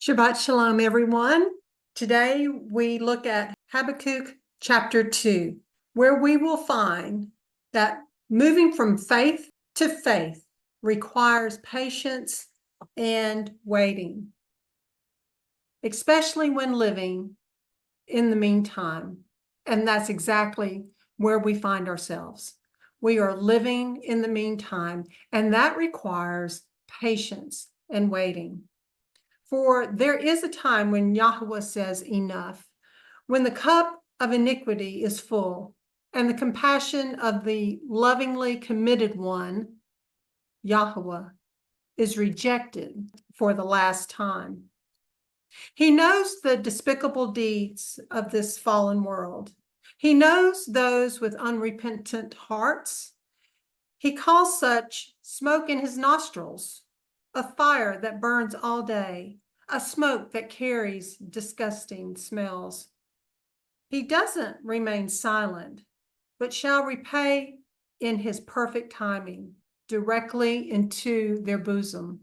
Shabbat Shalom, everyone. Today we look at Habakkuk chapter 2, where we will find that moving from faith to faith requires patience and waiting, especially when living in the meantime. And that's exactly where we find ourselves. We are living in the meantime, and that requires patience and waiting. For there is a time when Yahuah says enough, when the cup of iniquity is full, and the compassion of the lovingly committed one, Yahuah, is rejected for the last time. He knows the despicable deeds of this fallen world. He knows those with unrepentant hearts. He calls such smoke in his nostrils, a fire that burns all day, a smoke that carries disgusting smells. He doesn't remain silent, but shall repay in his perfect timing directly into their bosom.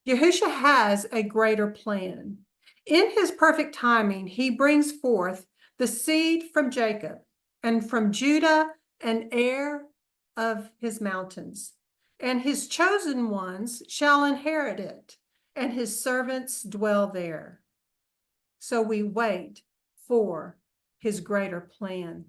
Yahusha has a greater plan. In his perfect timing, he brings forth the seed from Jacob, and from Judah an heir of his mountains. And his chosen ones shall inherit it, and his servants dwell there. So we wait for his greater plan.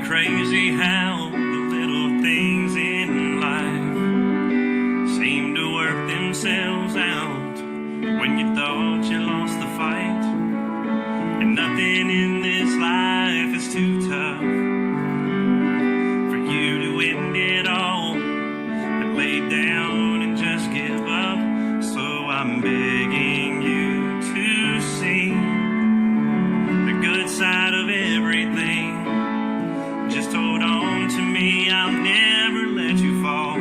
Crazy how the little things in life seem to work themselves out when you thought you lost the fight. And nothing in this life is too tough for you to end it all and lay down and just give up. So I'm begging you to see the good side of everything. Just hold on to me, I'll never let you fall.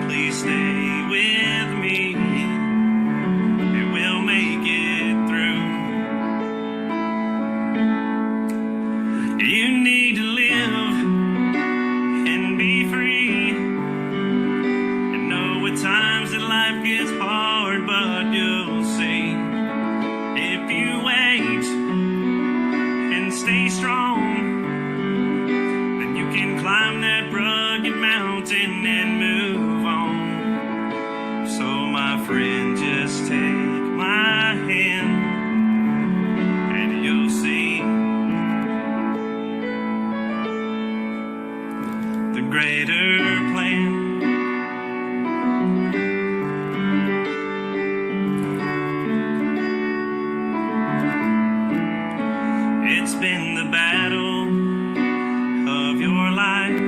Please stay with me, and we'll make it through. You need to live and be free, and know at times that life gets hard, but you'll see. If you wait and stay strong, climb that rugged mountain and move on. So my friend, just take my hand and you'll see the greater plan. It's been the battle of your life,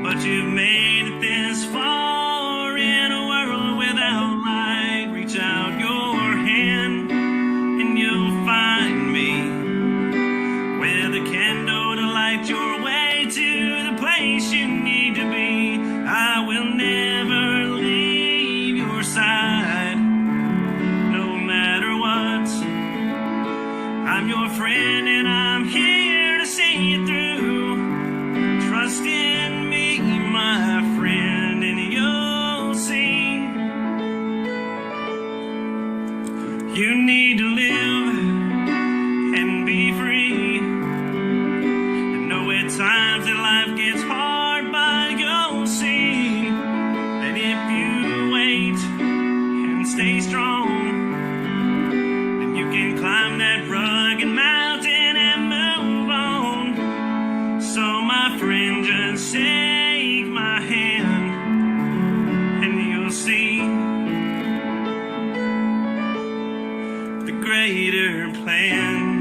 but you've made it this far in a world without light. Reach out your hand and you'll find me with a candle to light your way to the place you need to be. I will never leave your side, no matter what. I'm your friend and I'm here to see you through. Trust in me, my friend, and you'll see. You need to live and be free, and know at times that life gets hard, but you'll see that if you wait and stay strong, then you can climb that rugged mountain and move on. So my friend, just take my hand and you'll see the greater plan.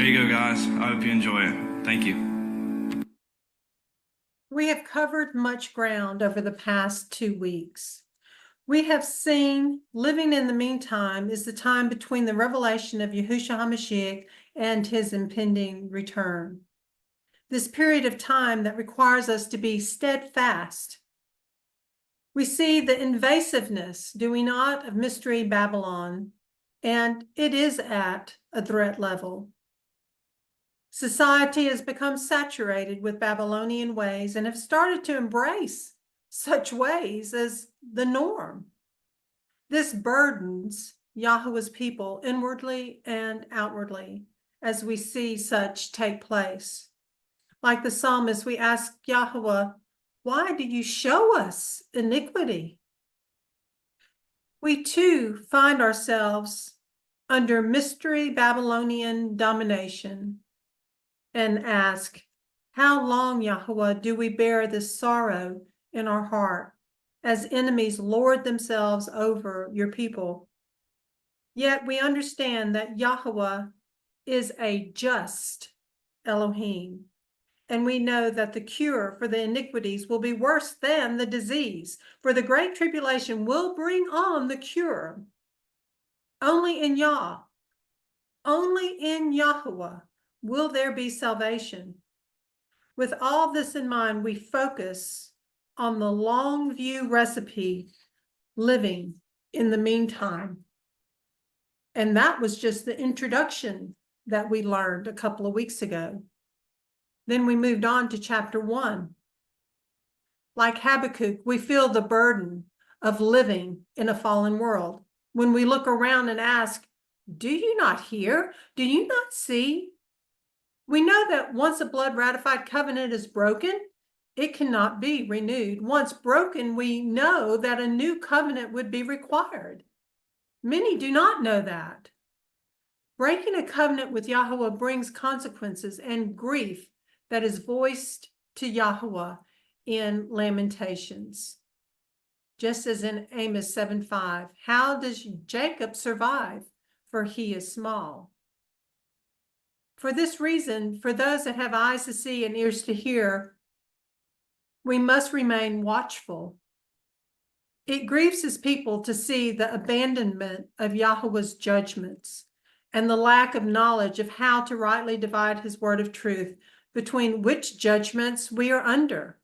There you go, guys. I hope you enjoy it. Thank you. We have covered much ground over the past 2 weeks. We have seen living in the meantime is the time between the revelation of Yahusha HaMashiach and his impending return. This period of time that requires us to be steadfast. We see the invasiveness, do we not, of Mystery Babylon, and it is at a threat level. Society has become saturated with Babylonian ways and have started to embrace such ways as the norm. This burdens Yahuah's people inwardly and outwardly as we see such take place. Like the psalmist, we ask Yahuah, why do you show us iniquity? We too find ourselves under mystery Babylonian domination and ask, how long, Yahuah, do we bear this sorrow in our heart as enemies lord themselves over your people? Yet we understand that Yahuah is a just Elohim, and we know that the cure for the iniquities will be worse than the disease, for the great tribulation will bring on the cure. Only in Yah, only in Yahuah will there be salvation. With all this in mind, we focus on the long view recipe, living in the meantime. And that was just the introduction that we learned a couple of weeks ago. Then we moved on to chapter 1. Like Habakkuk, we feel the burden of living in a fallen world. When we look around and ask, do you not hear? Do you not see? We know that once a blood ratified covenant is broken, it cannot be renewed. Once broken, we know that a new covenant would be required. Many do not know that. Breaking a covenant with Yahuah brings consequences and grief that is voiced to Yahuah in Lamentations. Just as in Amos 7:5, how does Jacob survive? For he is small. For this reason, for those that have eyes to see and ears to hear, we must remain watchful. It grieves his people to see the abandonment of Yahuah's judgments and the lack of knowledge of how to rightly divide his word of truth between which judgments we are under.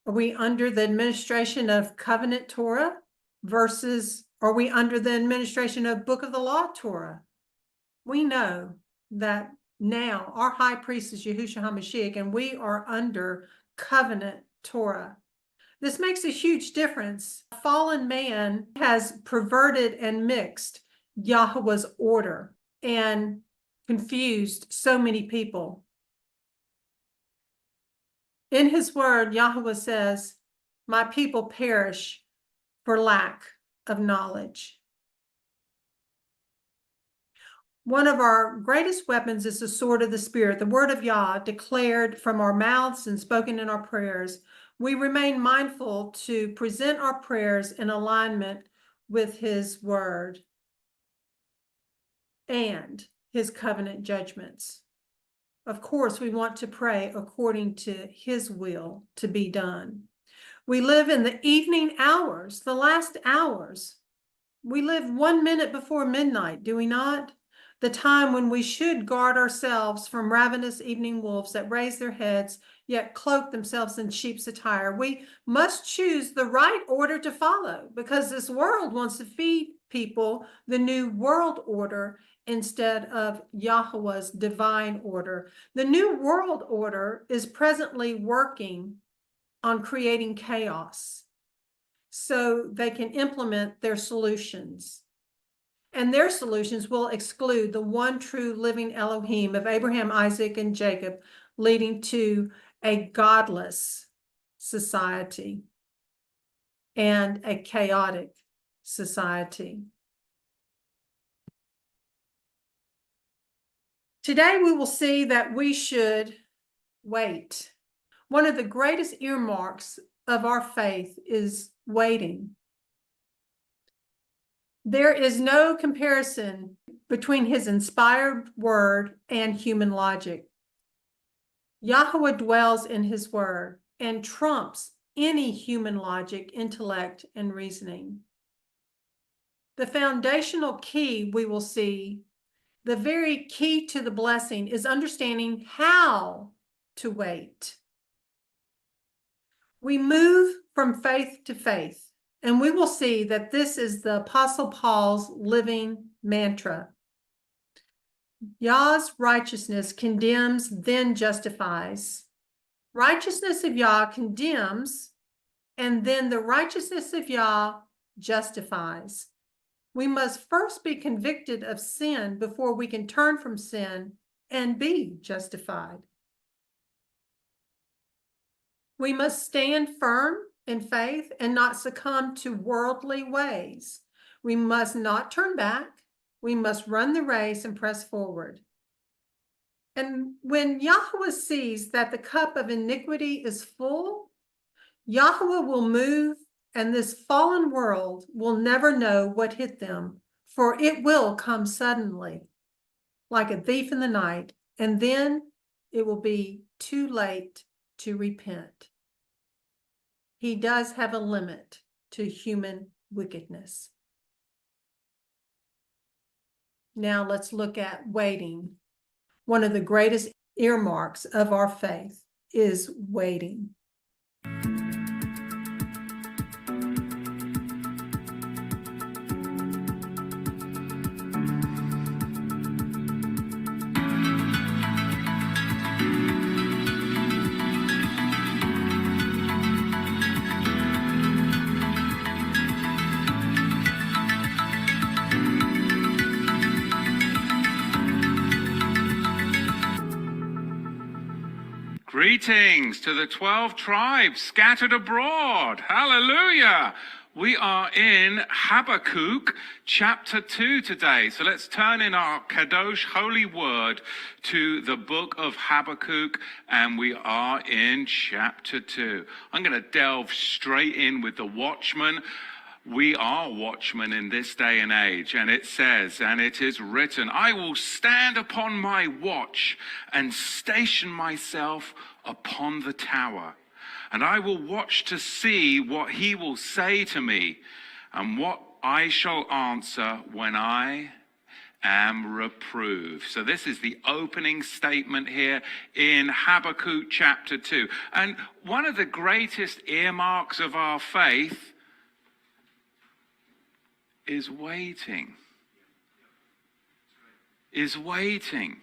Are we under the administration of covenant Torah versus are we under the administration of book of the law Torah? We know that now our high priest is Yahusha HaMashiach and we are under covenant Torah. This makes a huge difference. Fallen man has perverted and mixed Yahuah's order and confused so many people. In his word, Yahuah says, my people perish for lack of knowledge. One of our greatest weapons is the sword of the Spirit, the word of Yah, declared from our mouths and spoken in our prayers. We remain mindful to present our prayers in alignment with his word and his covenant judgments. Of course, we want to pray according to his will to be done. We live in the evening hours, the last hours. We live 1 minute before midnight, do we not? The time when we should guard ourselves from ravenous evening wolves that raise their heads, yet cloak themselves in sheep's attire. We must choose the right order to follow because this world wants to feed people the new world order instead of Yahuah's divine order. The new world order is presently working on creating chaos so they can implement their solutions. And their solutions will exclude the one true living Elohim of Abraham, Isaac, and Jacob, leading to a godless society and a chaotic society. Today, we will see that we should wait. One of the greatest earmarks of our faith is waiting. There is no comparison between his inspired word and human logic. Yahuah dwells in his word and trumps any human logic, intellect, and reasoning. The foundational key we will see, the very key to the blessing, is understanding how to wait. We move from faith to faith, and we will see that this is the Apostle Paul's living mantra. Yah's righteousness condemns, then justifies. Righteousness of Yah condemns, and then the righteousness of Yah justifies. We must first be convicted of sin before we can turn from sin and be justified. We must stand firm in faith and not succumb to worldly ways. We must not turn back. We must run the race and press forward. And when Yahuah sees that the cup of iniquity is full, Yahuah will move, and this fallen world will never know what hit them, for it will come suddenly, like a thief in the night, and then it will be too late to repent. He does have a limit to human wickedness. Now let's look at waiting. One of the greatest earmarks of our faith is waiting. Greetings to the 12 tribes scattered abroad. Hallelujah. We are in Habakkuk chapter 2 today. So let's turn in our Kadosh holy word to the book of Habakkuk, and we are in chapter 2. I'm going to delve straight in with the watchman. We are watchmen in this day and age, and it says, and it is written, I will stand upon my watch and station myself upon the tower, and I will watch to see what he will say to me, and what I shall answer when I am reproved. So this is the opening statement here in Habakkuk chapter 2. And one of the greatest earmarks of our faith is waiting. Is waiting.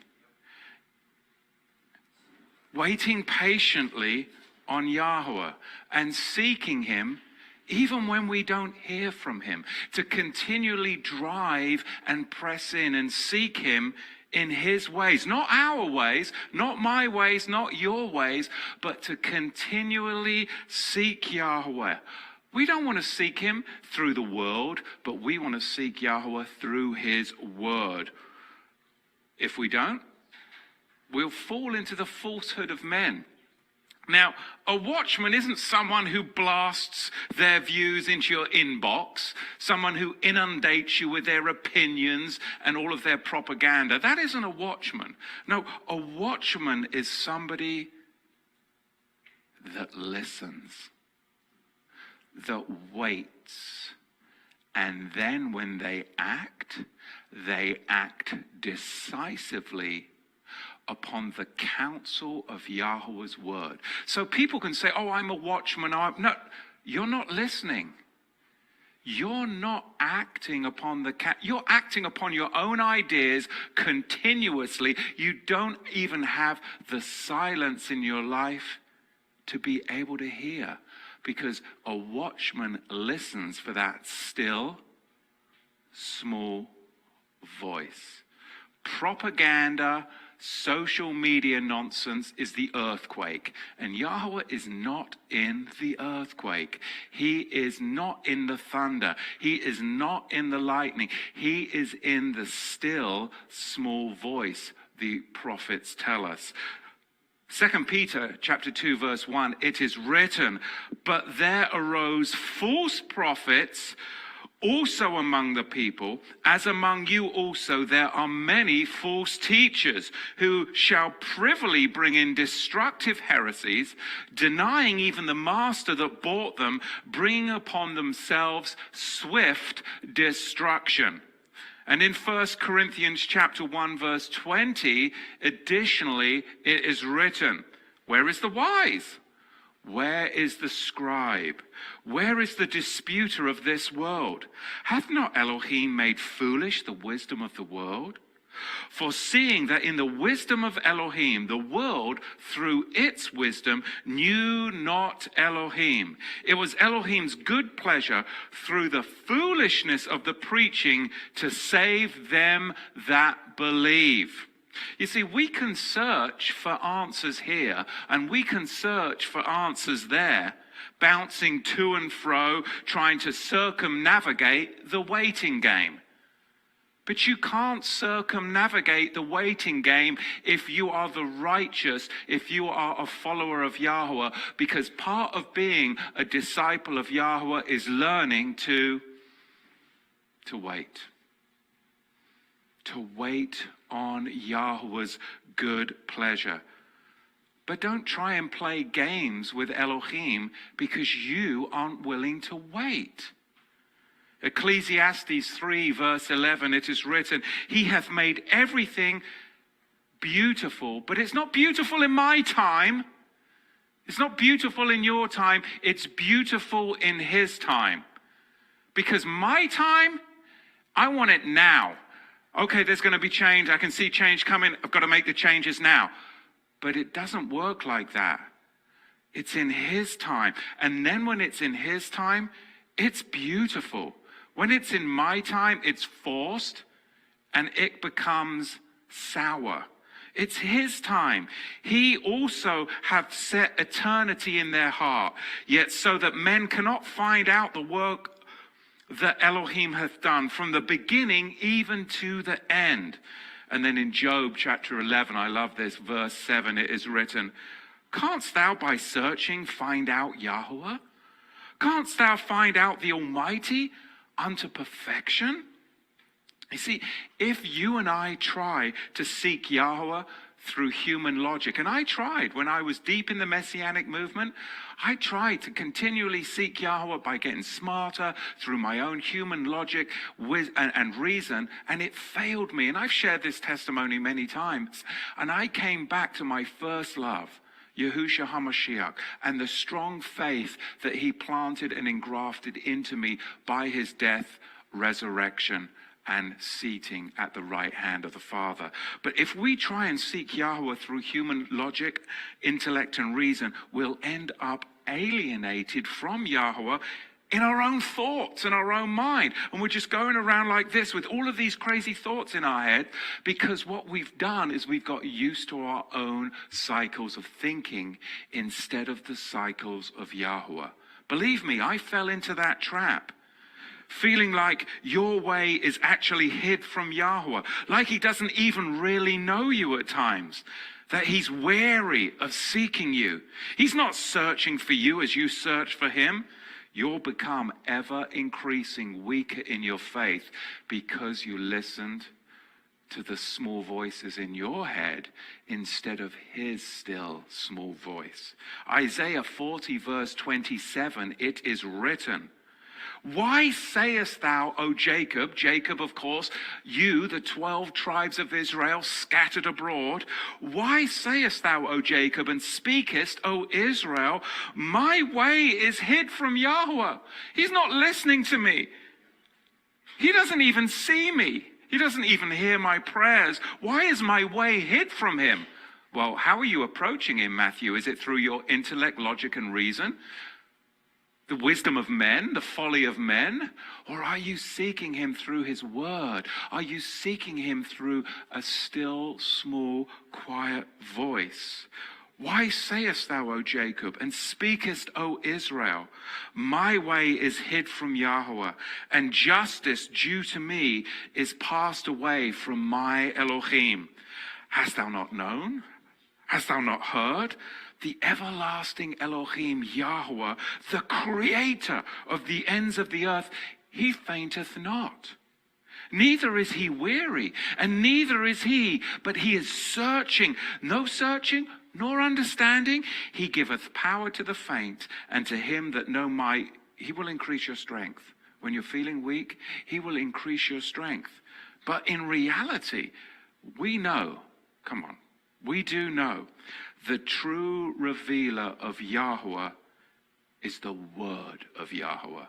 Waiting patiently on Yahuah and seeking him even when we don't hear from him. To continually drive and press in and seek him in his ways. Not our ways, not my ways, not your ways, but to continually seek Yahuah. We don't want to seek him through the world, but we want to seek Yahuah through his word. If we don't, we'll fall into the falsehood of men. Now, a watchman isn't someone who blasts their views into your inbox, someone who inundates you with their opinions and all of their propaganda. That isn't a watchman. No, a watchman is somebody that listens, that waits, and then when they act decisively upon the counsel of Yahuah's word. So people can say, oh, I'm a watchman. No, you're not listening. You're not acting upon you're acting upon your own ideas continuously. You don't even have the silence in your life to be able to hear. Because a watchman listens for that still, small voice. Propaganda, social media nonsense is the earthquake. And Yahuah is not in the earthquake. He is not in the thunder. He is not in the lightning. He is in the still, small voice, the prophets tell us. 2 Peter chapter 2 verse 1, it is written, but there arose false prophets, Also among the people, as among you also, there are many false teachers who shall privily bring in destructive heresies, denying even the master that bought them, bringing upon themselves swift destruction. And in 1 Corinthians chapter 1, verse 20, additionally, it is written, where is the wise? Where is the scribe? Where is the disputer of this world? Hath not Elohim made foolish the wisdom of the world? For seeing that in the wisdom of Elohim, the world through its wisdom knew not Elohim. It was Elohim's good pleasure through the foolishness of the preaching to save them that believe. You see, we can search for answers here and we can search for answers there, bouncing to and fro, trying to circumnavigate the waiting game. But you can't circumnavigate the waiting game if you are the righteous, if you are a follower of Yahuah, because part of being a disciple of Yahuah is learning to wait. To wait on Yahuah's good pleasure. But don't try and play games with Elohim because you aren't willing to wait. Ecclesiastes 3 verse 11, it is written, he hath made everything beautiful, but it's not beautiful in my time. It's not beautiful in your time. It's beautiful in his time. Because my time, I want it now. Okay, there's going to be change. I can see change coming. I've got to make the changes now. But it doesn't work like that. It's in his time. And then when it's in his time, it's beautiful. When it's in my time, it's forced and it becomes sour. It's his time. He also hath set eternity in their heart, yet so that men cannot find out the work that Elohim hath done from the beginning even to the end. And then in Job chapter 11, I love this, verse 7, it is written, canst thou by searching find out Yahuah? Canst thou find out the Almighty unto perfection? You see, if you and I try to seek Yahuah through human logic, and I tried when I was deep in the Messianic movement, I tried to continually seek Yahuah by getting smarter through my own human logic and reason, and it failed me. And I've shared this testimony many times. And I came back to my first love, Yahusha HaMashiach, and the strong faith that he planted and engrafted into me by his death, resurrection, and seating at the right hand of the Father. But if we try and seek Yahuah through human logic, intellect, and reason, we'll end up alienated from Yahuah in our own thoughts and our own mind. And we're just going around like this with all of these crazy thoughts in our head, because what we've done is we've got used to our own cycles of thinking instead of the cycles of Yahuah. Believe me, I fell into that trap. Feeling like your way is actually hid from Yahuah, like he doesn't even really know you at times, that he's wary of seeking you. He's not searching for you as you search for him. You'll become ever increasing weaker in your faith because you listened to the small voices in your head instead of his still small voice. Isaiah 40 verse 27, it is written, why sayest thou, O Jacob, Jacob, of course, you, the 12 tribes of Israel scattered abroad, why sayest thou, O Jacob, and speakest, O Israel, my way is hid from Yahuah? He's not listening to me. He doesn't even see me. He doesn't even hear my prayers. Why is my way hid from him? Well, how are you approaching him, Matthew? Is it through your intellect, logic, and reason? The wisdom of men, the folly of men? Or are you seeking him through his word? Are you seeking him through a still, small, quiet voice? Why sayest thou, O Jacob, and speakest, O Israel, my way is hid from Yahuah, and justice due to me is passed away from my Elohim? Hast thou not known? Hast thou not heard? The everlasting Elohim, Yahuah, the creator of the ends of the earth, he fainteth not. Neither is he weary, and neither is he, but he is searching, no searching, nor understanding. He giveth power to the faint, and to him that know might, he will increase your strength. When you're feeling weak, he will increase your strength. But in reality, we know, come on, we do know, the true revealer of Yahuah is the word of Yahuah.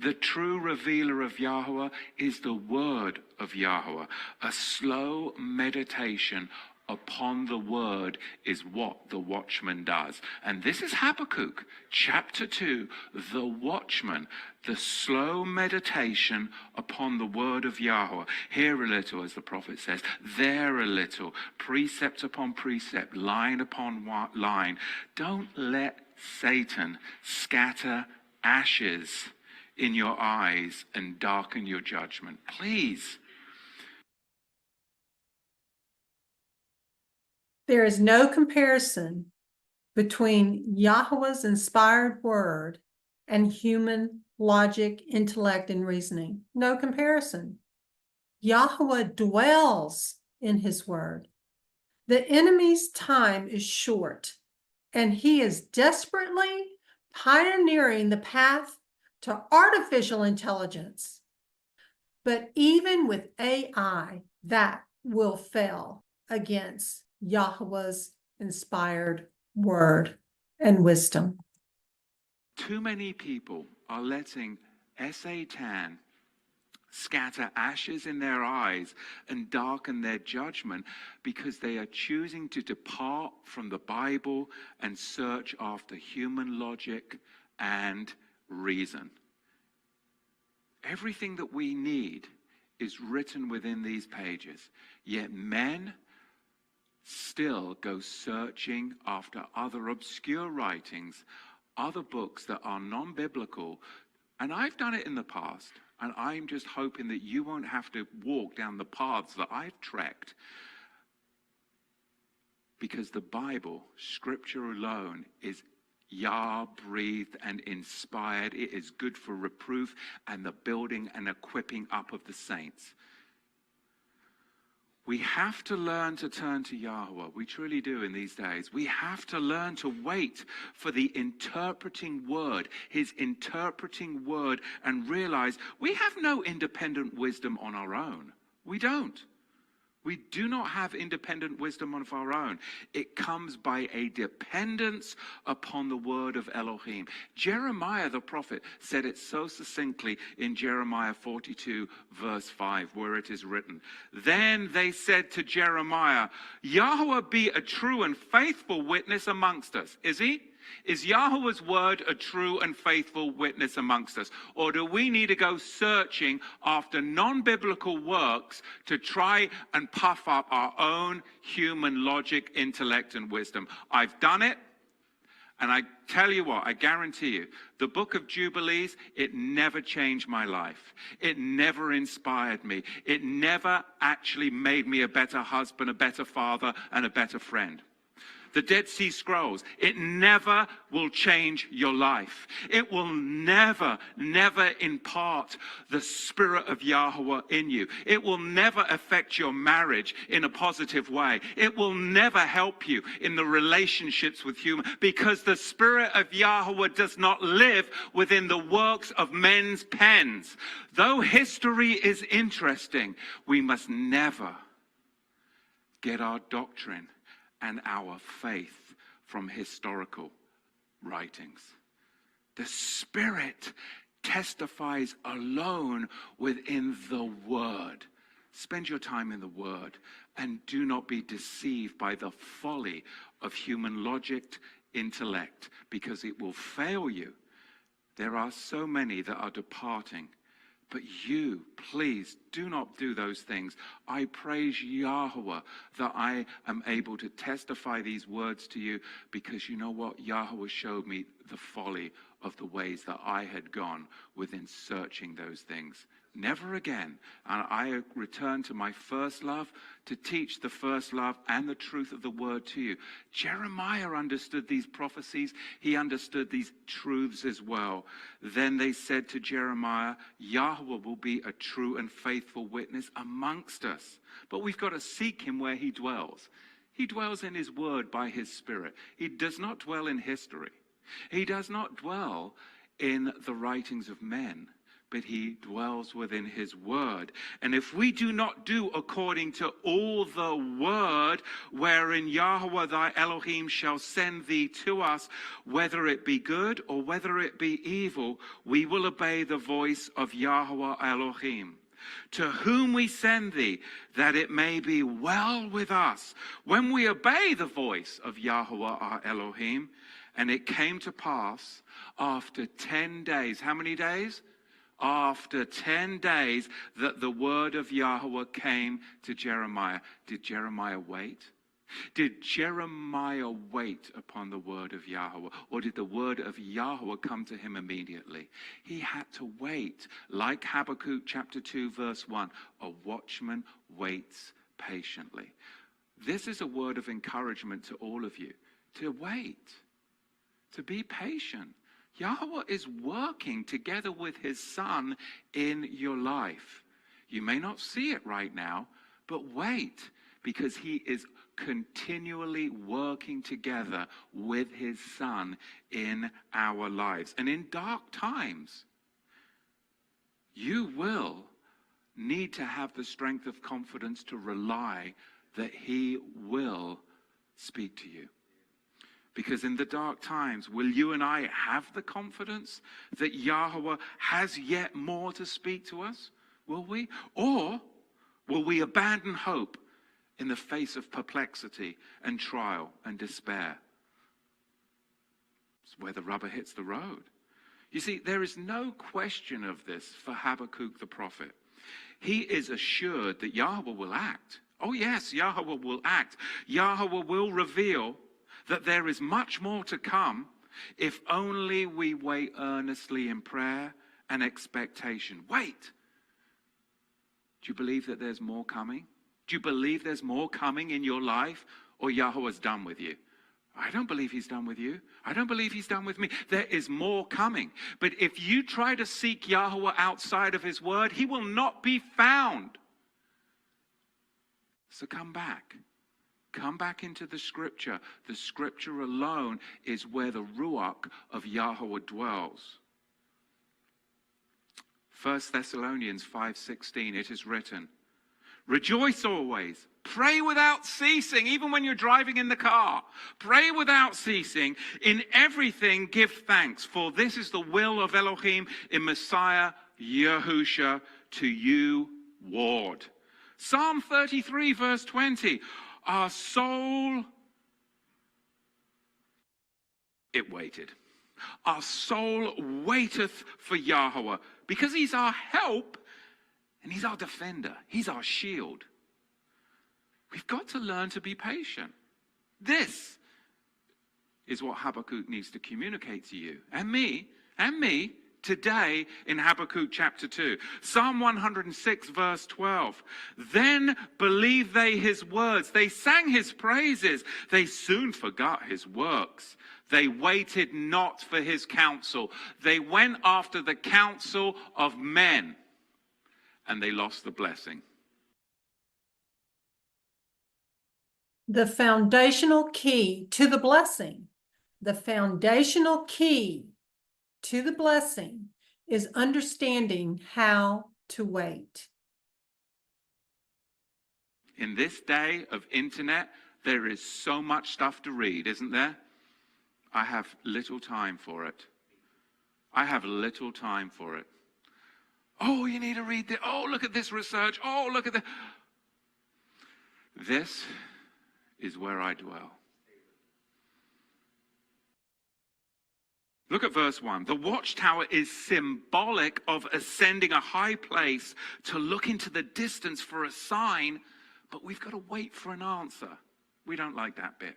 The true revealer of Yahuah is the word of Yahuah. A slow meditation upon the word is what the watchman does. And this is Habakkuk, chapter 2, the watchman, the slow meditation upon the word of Yahuah. Here a little, as the prophet says, there a little, precept upon precept, line upon line. Don't let Satan scatter ashes in your eyes and darken your judgment. Please. There is no comparison between Yahuwah's inspired word and human logic, intellect, and reasoning. No comparison. Yahuah dwells in his word. The enemy's time is short, and he is desperately pioneering the path to artificial intelligence. But even with AI, that will fail against Yahuwah's inspired word and wisdom. Too many people are letting Satan scatter ashes in their eyes and darken their judgment because they are choosing to depart from the Bible and search after human logic and reason. Everything that we need is written within these pages, yet men still go searching after other obscure writings, other books that are non-biblical. And I've done it in the past, and I'm just hoping that you won't have to walk down the paths that I've trekked. Because the Bible, Scripture alone, is Yah breathed and inspired. It is good for reproof and the building and equipping up of the saints. We have to learn to turn to Yahuah. We truly do in these days. We have to learn to wait for the interpreting word, his interpreting word, and realize we have no independent wisdom on our own. We don't. We do not have independent wisdom of our own. It comes by a dependence upon the word of Elohim. Jeremiah the prophet said it so succinctly in Jeremiah 42 verse 5, where it is written, "Then they said to Jeremiah, Yahuah be a true and faithful witness amongst us." Is he? Is Yahuwah's word a true and faithful witness amongst us? Or do we need to go searching after non-biblical works to try and puff up our own human logic, intellect, and wisdom? I've done it. And I tell you what, I guarantee you, the book of Jubilees, it never changed my life. It never inspired me. It never actually made me a better husband, a better father, and a better friend. The Dead Sea Scrolls, it never will change your life. It will never, never impart the spirit of Yahuah in you. It will never affect your marriage in a positive way. It will never help you in the relationships with human, because the spirit of Yahuah does not live within the works of men's pens. Though history is interesting, we must never get our doctrine and our faith from historical writings. The Spirit testifies alone within the Word. Spend your time in the Word and do not be deceived by the folly of human logic, intellect, because it will fail you. There are so many that are departing. But you, please, do not do those things. I praise Yahuah that I am able to testify these words to you, because you know what? Yahuah showed me the folly of the ways that I had gone within searching those things Never again. And I return to my first love to teach the first love and the truth of the word to you. Jeremiah understood these prophecies. He understood these truths as well. Then they said to Jeremiah, Yahuah will be a true and faithful witness amongst us. But we've got to seek him where he dwells. He dwells in his word by his spirit. He does not dwell in history. He does not dwell in the writings of men, but he dwells within his word. And if we do not do according to all the word wherein Yahuah thy Elohim shall send thee to us, whether it be good or whether it be evil, we will obey the voice of Yahuah Elohim, to whom we send thee, that it may be well with us. When we obey the voice of Yahuah our Elohim, and it came to pass after 10 days, how many days? After 10 days that the word of Yahuah came to Jeremiah. Did Jeremiah wait? Did Jeremiah wait upon the word of Yahuah? Or did the word of Yahuah come to him immediately? He had to wait. Like Habakkuk chapter 2 verse 1, a watchman waits patiently. This is a word of encouragement to all of you. To wait. To be patient. Yahuah is working together with his son in your life. You may not see it right now, but wait, because he is continually working together with his son in our lives. And in dark times, you will need to have the strength of confidence to rely that he will speak to you. Because in the dark times, will you and I have the confidence that Yahuah has yet more to speak to us? Will we? Or will we abandon hope in the face of perplexity and trial and despair? It's where the rubber hits the road. You see, there is no question of this for Habakkuk the prophet. He is assured that Yahuah will act. Oh yes, Yahuah will act. Yahuah will reveal that there is much more to come if only we wait earnestly in prayer and expectation. Wait. Do you believe that there's more coming? Do you believe there's more coming in your life, or Yahuah's done with you? I don't believe he's done with you. I don't believe he's done with me. There is more coming. But if you try to seek Yahuah outside of his word, he will not be found. So come back. Come back into the scripture. The scripture alone is where the ruach of Yahuah dwells. 1 Thessalonians 5:16, it is written, rejoice always, pray without ceasing, even when you're driving in the car. Pray without ceasing. In everything give thanks, for this is the will of Elohim in Messiah Yahusha to you ward. Psalm 33 verse 20, our soul, it waited. Our soul waiteth for Yahuah, because he's our help and he's our defender. He's our shield. We've got to learn to be patient. This is what Habakkuk needs to communicate to you and me today in Habakkuk chapter 2. Psalm 106 verse 12. Then believed they his words. They sang his praises. They soon forgot his works. They waited not for his counsel. They went after the counsel of men, and they lost the blessing. The foundational key to the blessing, the foundational key to the blessing is understanding how to wait. In this day of internet, there is so much stuff to read, isn't there? I have little time for it. I have little time for it. Oh, you need to read this. Oh, look at this research. Oh, look at that. This is where I dwell. Look at verse 1. The watchtower is symbolic of ascending a high place to look into the distance for a sign, but we've got to wait for an answer. We don't like that bit.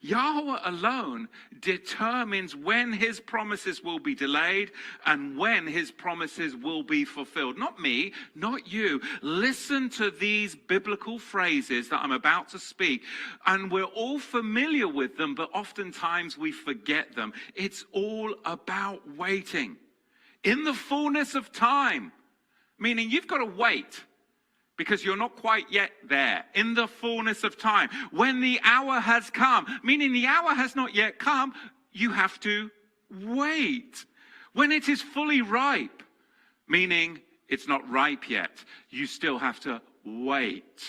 Yahuah alone determines when his promises will be delayed and when his promises will be fulfilled. Not me, not you. Listen to these biblical phrases that I'm about to speak, and we're all familiar with them, but oftentimes we forget them. It's all about waiting. In the fullness of time, meaning you've got to wait, because you're not quite yet there. In the fullness of time. When the hour has come, meaning the hour has not yet come, you have to wait. When it is fully ripe, meaning it's not ripe yet, you still have to wait.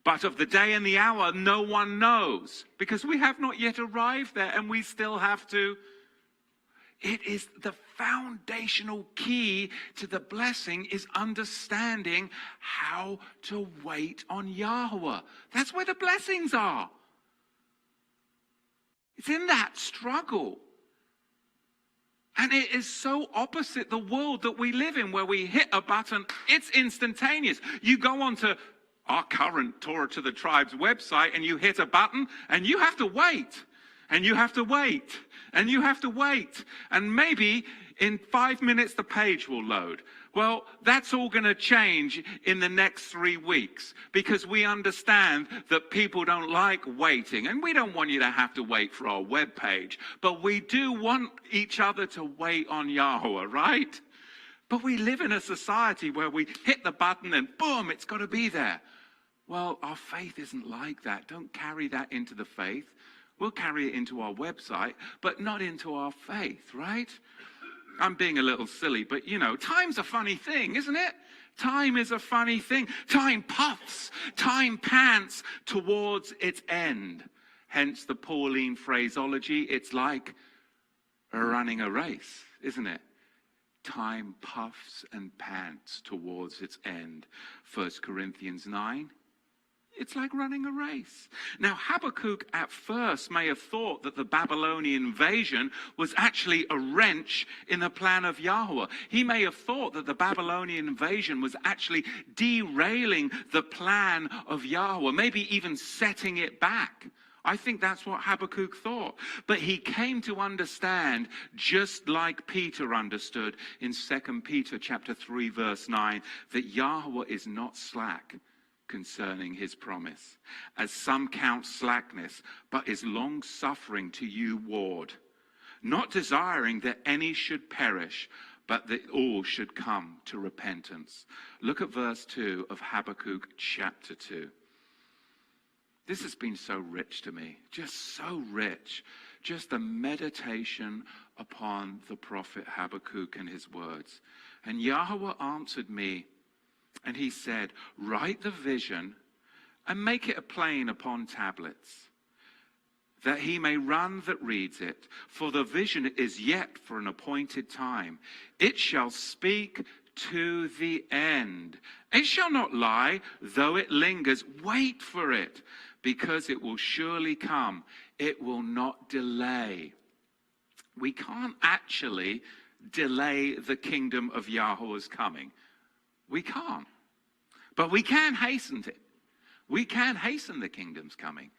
But of the day and the hour, no one knows, because we have not yet arrived there, and we still have to. It is the foundational key to the blessing is understanding how to wait on Yahuah. That's where the blessings are. It's in that struggle. And it is so opposite the world that we live in, where we hit a button, it's instantaneous. You go onto our current Torah to the Tribes website and you hit a button and you have to wait. And you have to wait, and you have to wait. And maybe in 5 minutes the page will load. Well, that's all going to change in the next 3 weeks, because we understand that people don't like waiting. And we don't want you to have to wait for our web page. But we do want each other to wait on Yahuah, right? But we live in a society where we hit the button and boom, it's got to be there. Well, our faith isn't like that. Don't carry that into the faith. We'll carry it into our website, but not into our faith, right? I'm being a little silly, but time's a funny thing, isn't it? Time is a funny thing. Time puffs, time pants towards its end. Hence the Pauline phraseology, it's like running a race, isn't it? Time puffs and pants towards its end. 1 Corinthians 9. It's like running a race. Now, Habakkuk at first may have thought that the Babylonian invasion was actually a wrench in the plan of Yahuah. He may have thought that the Babylonian invasion was actually derailing the plan of Yahuah, maybe even setting it back. I think that's what Habakkuk thought. But he came to understand, just like Peter understood in 2 Peter chapter 3, verse 9, that Yahuah is not slack concerning his promise, as some count slackness, but is long-suffering to you ward, not desiring that any should perish, but that all should come to repentance. Look at verse 2 of Habakkuk chapter 2. This has been so rich to me, just so rich. Just the meditation upon the prophet Habakkuk and his words. And Yahuah answered me, and he said, write the vision and make it a plain upon tablets, that he may run that reads it. For the vision is yet for an appointed time. It shall speak to the end. It shall not lie, though it lingers. Wait for it, because it will surely come. It will not delay. We can't actually delay the kingdom of Yahuah's coming. We can't. But we can hasten it. We can hasten the kingdom's coming.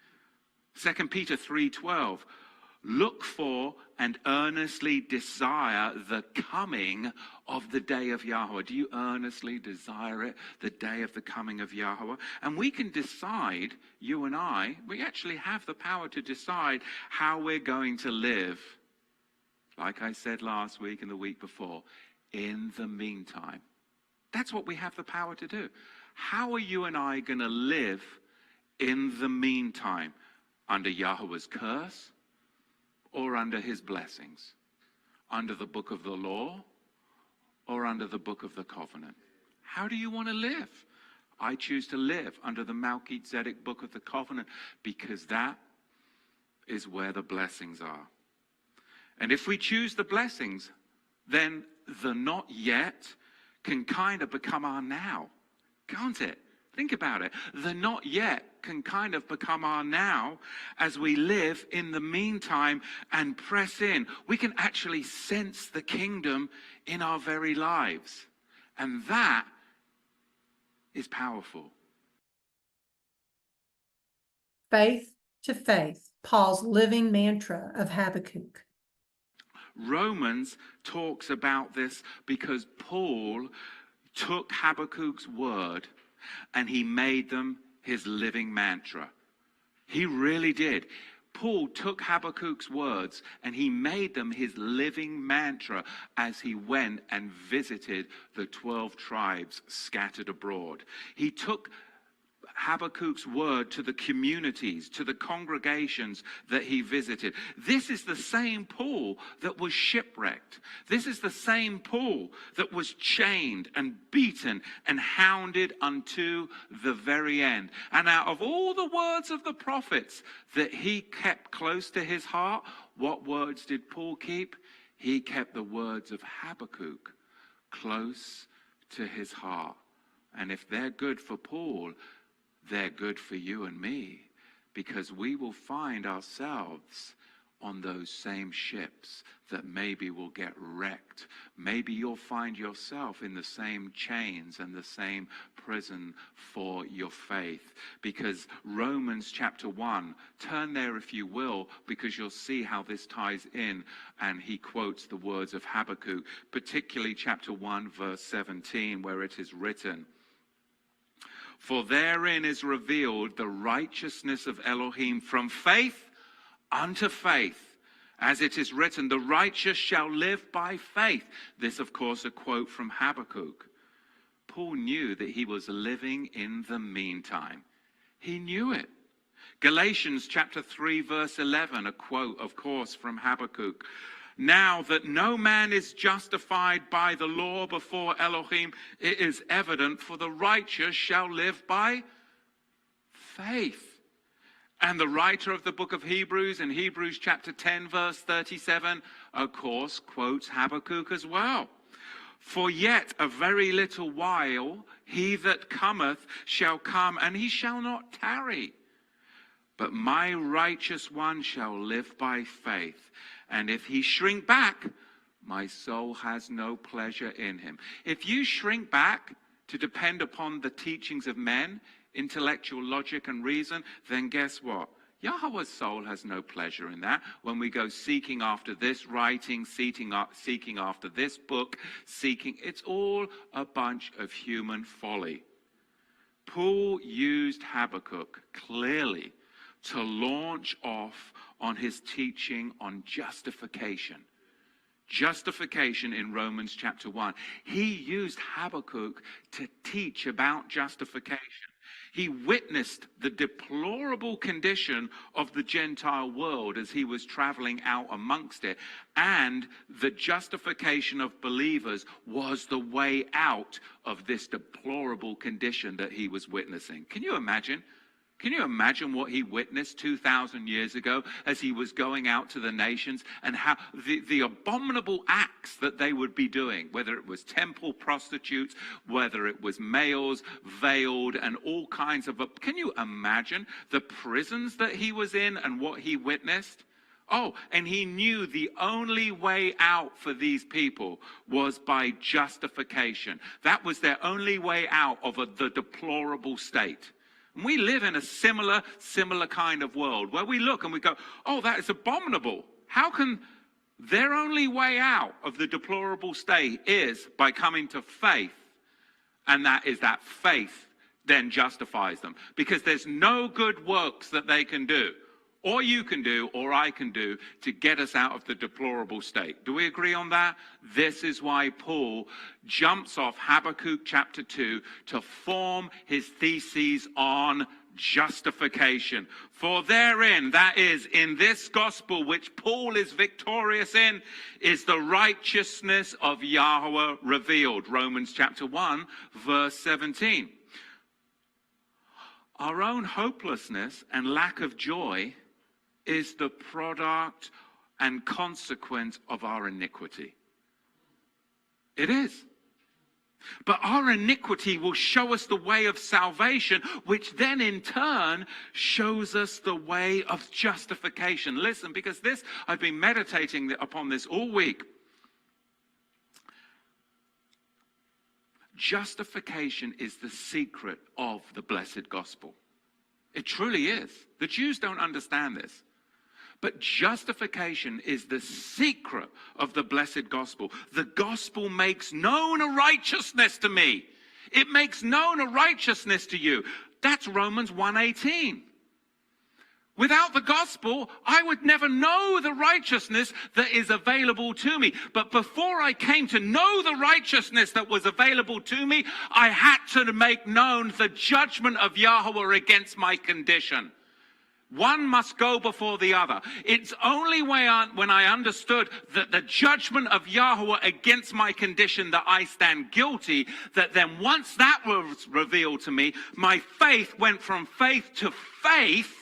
2 Peter 3:12. Look for and earnestly desire the coming of the day of Yahuah. Do you earnestly desire it, the day of the coming of Yahuah? And we can decide, you and I, we actually have the power to decide how we're going to live. Like I said last week and the week before, in the meantime. That's what we have the power to do. How are you and I going to live in the meantime? Under Yahuah's curse or under his blessings? Under the book of the law or under the book of the covenant? How do you want to live? I choose to live under the Melchizedek book of the covenant, because that is where the blessings are. And if we choose the blessings, then the not yet can kind of become our now, can't it? Think about it. The not yet can kind of become our now as we live in the meantime and press in. We can actually sense the kingdom in our very lives. And that is powerful. Faith to faith. Paul's living mantra of Habakkuk. Romans talks about this because Paul took Habakkuk's word and he made them his living mantra. He really did. Paul took Habakkuk's words and he made them his living mantra as he went and visited the 12 tribes scattered abroad. He took Habakkuk's word to the communities, to the congregations that he visited. This is the same Paul that was shipwrecked. This is the same Paul that was chained and beaten and hounded unto the very end. And out of all the words of the prophets that he kept close to his heart, what words did Paul keep? He kept the words of Habakkuk close to his heart. And if they're good for Paul, they're good for you and me, because we will find ourselves on those same ships that maybe will get wrecked. Maybe you'll find yourself in the same chains and the same prison for your faith. Because Romans chapter 1, turn there if you will, because you'll see how this ties in. And he quotes the words of Habakkuk, particularly chapter 1, verse 17, where it is written, "For therein is revealed the righteousness of Elohim from faith unto faith. As it is written, the righteous shall live by faith." This, of course, a quote from Habakkuk. Paul knew that he was living in the meantime. He knew it. Galatians chapter 3, verse 11, a quote, of course, from Habakkuk. "Now that no man is justified by the law before Elohim, it is evident, for the righteous shall live by faith." And the writer of the book of Hebrews, in Hebrews chapter 10, verse 37, of course, quotes Habakkuk as well. "For yet a very little while, he that cometh shall come, and he shall not tarry. But my righteous one shall live by faith. And if he shrink back, my soul has no pleasure in him." If you shrink back to depend upon the teachings of men, intellectual logic and reason, then guess what? Yahuah's soul has no pleasure in that. When we go seeking after this writing, seeking after this book, it's all a bunch of human folly. Paul used Habakkuk clearly to launch off on his teaching on justification. Justification in Romans chapter 1. He used Habakkuk to teach about justification. He witnessed the deplorable condition of the Gentile world as he was traveling out amongst it. And the justification of believers was the way out of this deplorable condition that he was witnessing. Can you imagine? Can you imagine what he witnessed 2,000 years ago as he was going out to the nations, and how the abominable acts that they would be doing, whether it was temple prostitutes, whether it was males veiled and all kinds of... Can you imagine the prisons that he was in and what he witnessed? Oh, and he knew the only way out for these people was by justification. That was their only way out of the deplorable state. And we live in a similar kind of world where we look and we go, oh, that is abominable. How can their only way out of the deplorable state is by coming to faith? And that is that faith then justifies them. Because there's no good works that they can do, or you can do, or I can do, to get us out of the deplorable state. Do we agree on that? This is why Paul jumps off Habakkuk chapter 2 to form his theses on justification. For therein, that is, in this gospel which Paul is victorious in, is the righteousness of Yahuah revealed. Romans chapter 1, verse 17. Our own hopelessness and lack of joy is the product and consequence of our iniquity. It is. But our iniquity will show us the way of salvation, which then in turn shows us the way of justification. Listen, because this, I've been meditating upon this all week. Justification is the secret of the blessed gospel. It truly is. The Jews don't understand this. But justification is the secret of the blessed gospel. The gospel makes known a righteousness to me. It makes known a righteousness to you. That's Romans 1:18. Without the gospel, I would never know the righteousness that is available to me. But before I came to know the righteousness that was available to me, I had to make known the judgment of Yahuah against my condition. One must go before the other. It's only when I understood that the judgment of Yahuah against my condition, that I stand guilty, that then once that was revealed to me, my faith went from faith to faith.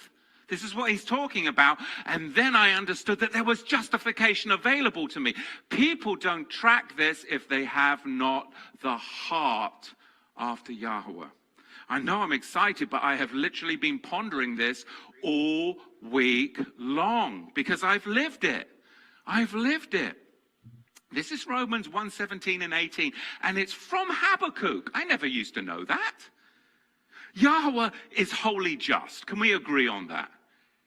This is what he's talking about. And then I understood that there was justification available to me. People don't track this if they have not the heart after Yahuah. I know I'm excited, but I have literally been pondering this all week long because I've lived it. I've lived it. This is Romans 1:17 and 18, and it's from Habakkuk. I never used to know that. Yahuah is wholly just. Can we agree on that?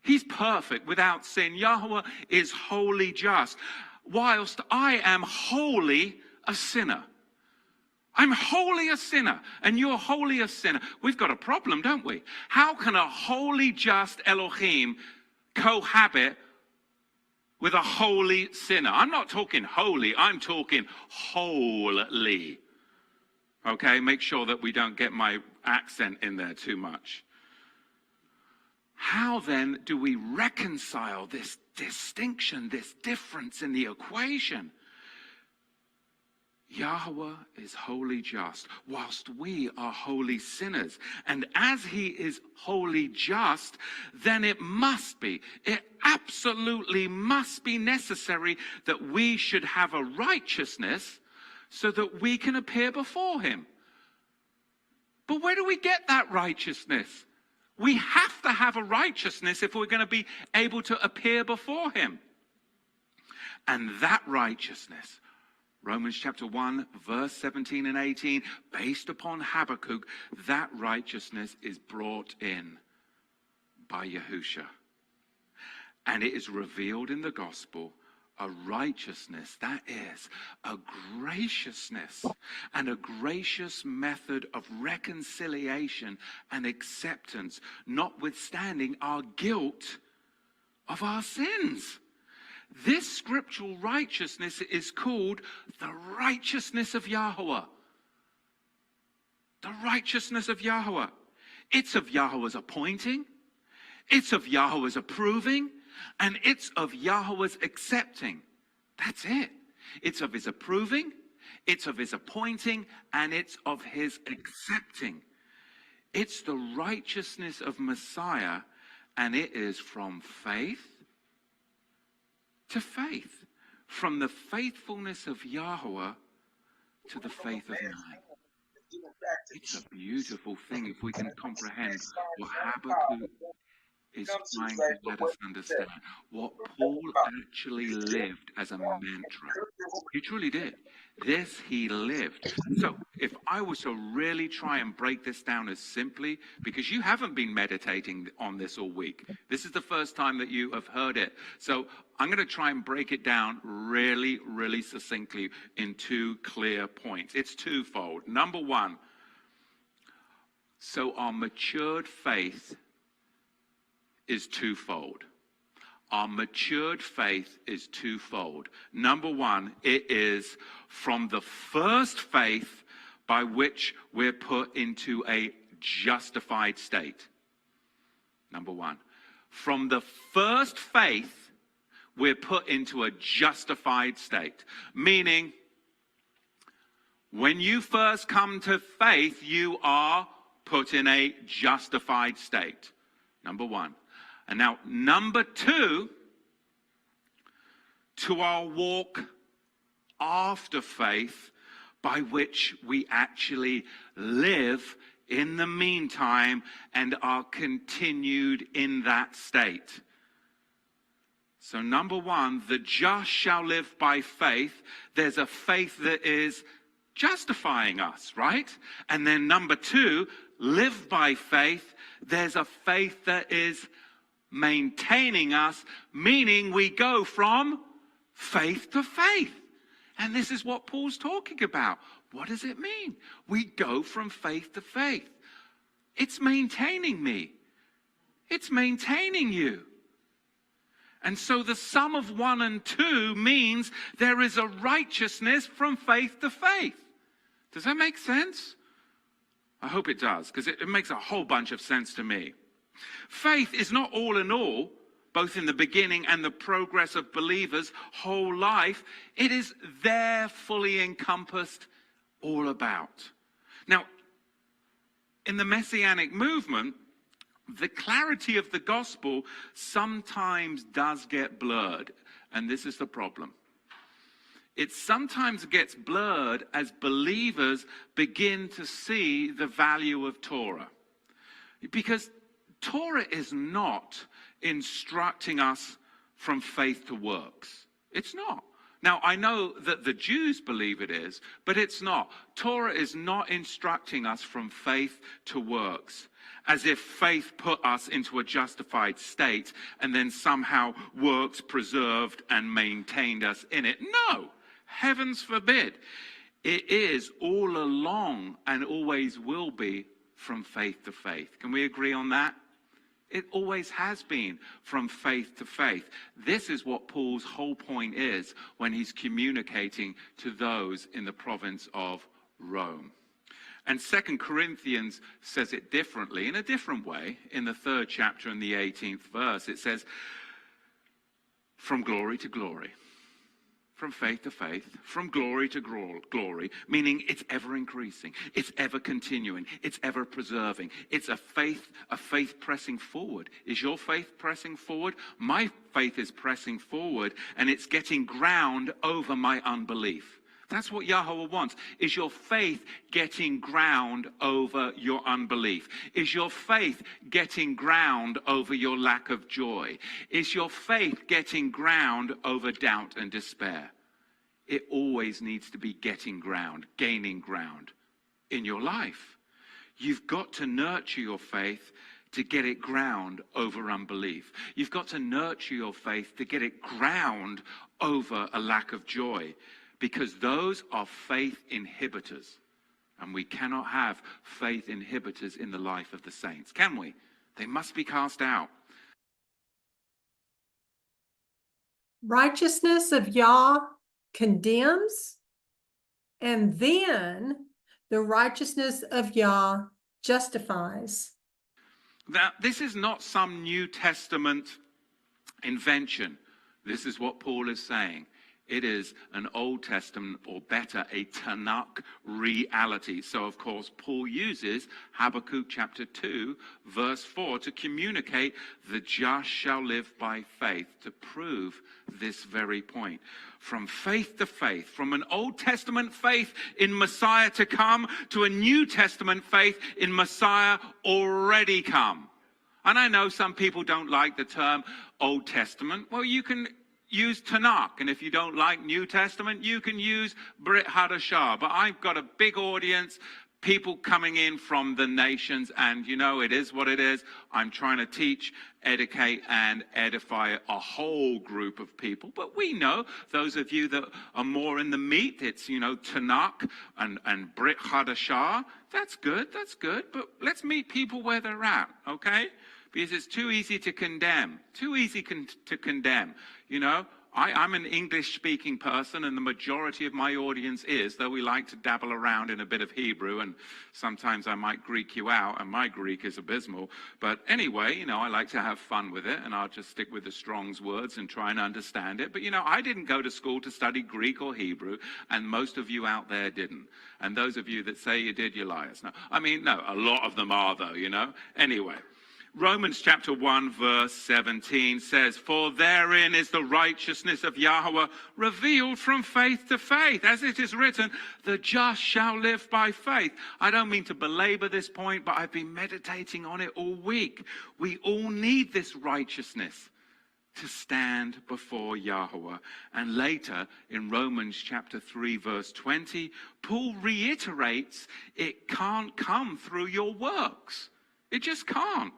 He's perfect without sin. Yahuah is wholly just, whilst I am wholly a sinner. I'm wholly a sinner, and you're wholly a sinner. We've got a problem, don't we? How can a wholly just Elohim cohabit with a holy sinner? I'm not talking holy, I'm talking wholly. Okay, make sure that we don't get my accent in there too much. How then do we reconcile this distinction, this difference in the equation? Yahuah is wholly just, whilst we are wholly sinners. And as he is wholly just, then it absolutely must be necessary that we should have a righteousness so that we can appear before him. But where do we get that righteousness? We have to have a righteousness if we're going to be able to appear before him. And that righteousness, Romans chapter 1, verse 17 and 18, based upon Habakkuk, that righteousness is brought in by Yahusha. And it is revealed in the gospel, a righteousness that is a graciousness and a gracious method of reconciliation and acceptance, notwithstanding our guilt of our sins. This scriptural righteousness is called the righteousness of Yahuah. The righteousness of Yahuah. It's of Yahuah's appointing, it's of Yahuah's approving, and it's of Yahuah's accepting. That's it. It's of his approving, it's of his appointing, and it's of his accepting. It's the righteousness of Messiah, and it is from faith to faith, from the faithfulness of Yahuah to the faith of man. It's a beautiful thing if we can comprehend what Habakkuk is trying to let us understand, what Paul actually lived as a mantra. He truly did. This he lived. So if I was to really try and break this down as simply, because you haven't been meditating on this all week. This is the first time that you have heard it. So I'm going to try and break it down really, really succinctly in two clear points. It's twofold. Number one, so our matured faith is twofold. Our matured faith is twofold. Number one, it is from the first faith by which we're put into a justified state. Number one. From the first faith, we're put into a justified state. Meaning, when you first come to faith, you are put in a justified state. Number one. And now, number two, to our walk after faith, by which we actually live in the meantime and are continued in that state. So number one, the just shall live by faith. There's a faith that is justifying us, right? And then number two, live by faith. There's a faith that is maintaining us, meaning we go from faith to faith. And this is what Paul's talking about. What does it mean? We go from faith to faith. It's maintaining me. It's maintaining you. And so the sum of 1 and 2 means there is a righteousness from faith to faith. Does that make sense? I hope it does, because it makes a whole bunch of sense to me. Faith is not all in all, both in the beginning and the progress of believers' whole life. It is there fully encompassed, all about. Now, in the Messianic movement, the clarity of the gospel sometimes does get blurred, and this is the problem. It sometimes gets blurred as believers begin to see the value of Torah. Because Torah is not instructing us from faith to works. It's not. Now, I know that the Jews believe it is, but it's not. Torah is not instructing us from faith to works, as if faith put us into a justified state and then somehow works preserved and maintained us in it. No, heavens forbid. It is all along and always will be from faith to faith. Can we agree on that? It always has been from faith to faith. This is what Paul's whole point is when he's communicating to those in the province of Rome. And 2 Corinthians says it differently, in a different way. In the 3rd chapter and the 18th verse, it says, from glory to glory. From faith to faith, from glory to glory, meaning it's ever increasing, it's ever continuing, it's ever preserving. It's a faith pressing forward. Is your faith pressing forward? My faith is pressing forward, and it's getting ground over my unbelief. That's what Yahuah wants. Is your faith getting ground over your unbelief? Is your faith getting ground over your lack of joy? Is your faith getting ground over doubt and despair? It always needs to be getting ground, gaining ground in your life. You've got to nurture your faith to get it ground over unbelief. You've got to nurture your faith to get it ground over a lack of joy. Because those are faith inhibitors. And we cannot have faith inhibitors in the life of the saints, can we? They must be cast out. Righteousness of Yah condemns, and then the righteousness of Yah justifies. Now, this is not some New Testament invention. This is what Paul is saying. It is an Old Testament, or better, a Tanakh reality. So, of course, Paul uses Habakkuk chapter 2, verse 4 to communicate the just shall live by faith, to prove this very point. From faith to faith, from an Old Testament faith in Messiah to come to a New Testament faith in Messiah already come. And I know some people don't like the term Old Testament. Well, you can use Tanakh, and if you don't like New Testament, you can use Brit Hadashah. But I've got a big audience, people coming in from the nations, and you know, it is what it is. I'm trying to teach, educate, and edify a whole group of people. But we know, those of you that are more in the meat, it's, you know, Tanakh and Brit Hadashah. That's good, but let's meet people where they're at, okay? Because it's too easy to condemn, to condemn. You know, I'm an English-speaking person, and the majority of my audience is, though we like to dabble around in a bit of Hebrew, and sometimes I might Greek you out, and my Greek is abysmal. But anyway, you know, I like to have fun with it, and I'll just stick with the Strong's words and try and understand it. But, you know, I didn't go to school to study Greek or Hebrew, and most of you out there didn't. And those of you that say you did, you're liars. No, I mean, no, a lot of them are, though, you know. Anyway. Romans chapter 1 verse 17 says, for therein is the righteousness of Yahuah revealed from faith to faith. As it is written, the just shall live by faith. I don't mean to belabor this point, but I've been meditating on it all week. We all need this righteousness to stand before Yahuah. And later in Romans chapter 3 verse 20, Paul reiterates it can't come through your works. It just can't.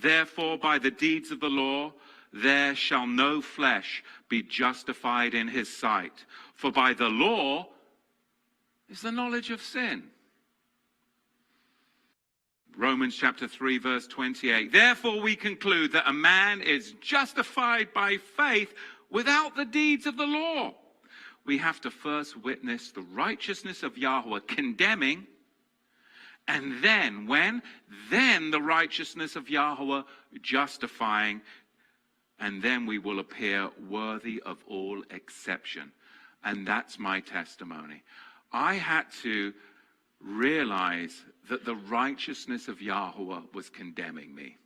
Therefore, by the deeds of the law, there shall no flesh be justified in his sight. For by the law is the knowledge of sin. Romans chapter 3, verse 28. Therefore, we conclude that a man is justified by faith without the deeds of the law. We have to first witness the righteousness of Yahuah condemning, and then Then the righteousness of Yahuah justifying, and then we will appear worthy of all exception. And that's my testimony. I had to realize that the righteousness of Yahuah was condemning me.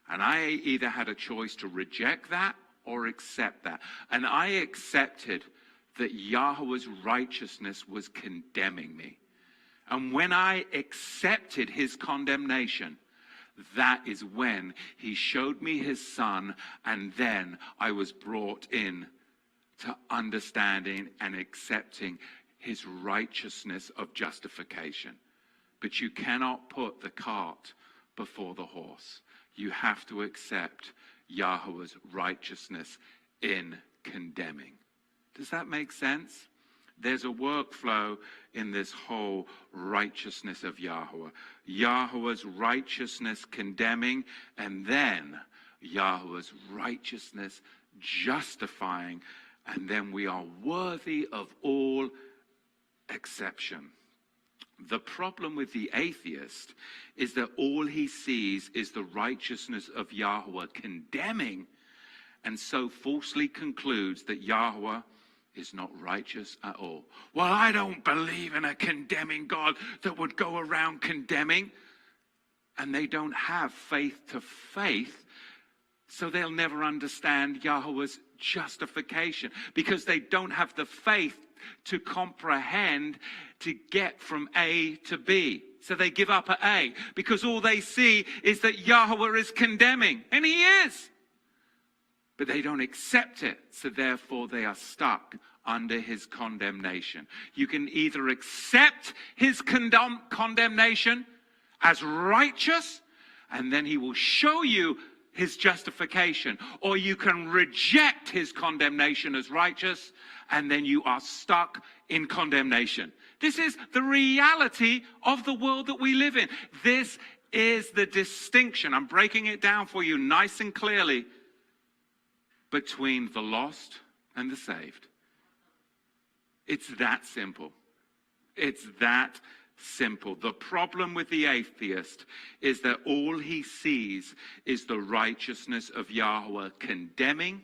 And I either had a choice to reject that or accept that. And I accepted that Yahuah's righteousness was condemning me. And when I accepted his condemnation, that is when he showed me his son, and then I was brought in to understanding and accepting his righteousness of justification. But you cannot put the cart before the horse. You have to accept Yahuah's righteousness in condemning. Does that make sense? There's a workflow in this whole righteousness of Yahuah. Yahuah's righteousness condemning, and then Yahuah's righteousness justifying, and then we are worthy of all exception. The problem with the atheist is that all he sees is the righteousness of Yahuah condemning, and so falsely concludes that Yahuah is not righteous at all. Well, I don't believe in a condemning God that would go around condemning. And they don't have faith to faith, so they'll never understand Yahuah's justification, because they don't have the faith to comprehend, to get from A to B. So they give up at A, because all they see is that Yahuah is condemning, and he is. But they don't accept it, so therefore they are stuck under his condemnation. You can either accept his condemnation as righteous, and then he will show you his justification, or you can reject his condemnation as righteous, and then you are stuck in condemnation. This is the reality of the world that we live in. This is the distinction. I'm breaking it down for you nice and clearly between the lost and the saved. It's that simple. It's that simple. The problem with the atheist is that all he sees is the righteousness of Yahuah condemning,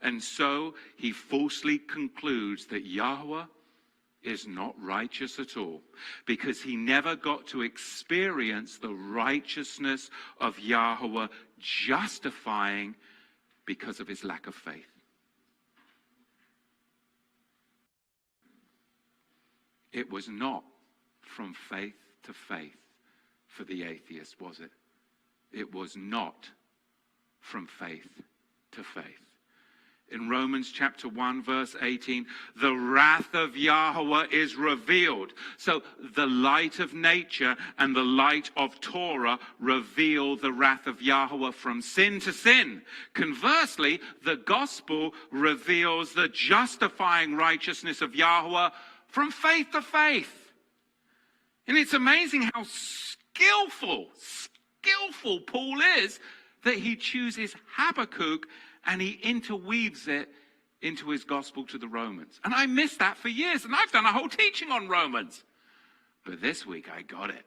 and so he falsely concludes that Yahuah is not righteous at all, because he never got to experience the righteousness of Yahuah justifying because of his lack of faith. It was not from faith to faith for the atheist, was it? It was not from faith to faith. In Romans chapter 1, verse 18, the wrath of Yahuah is revealed. So the light of nature and the light of Torah reveal the wrath of Yahuah from sin to sin. Conversely, the gospel reveals the justifying righteousness of Yahuah from faith to faith. And it's amazing how skillful Paul is, that he chooses Habakkuk and he interweaves it into his gospel to the Romans. And I missed that for years, and I've done a whole teaching on Romans. But this week I got it,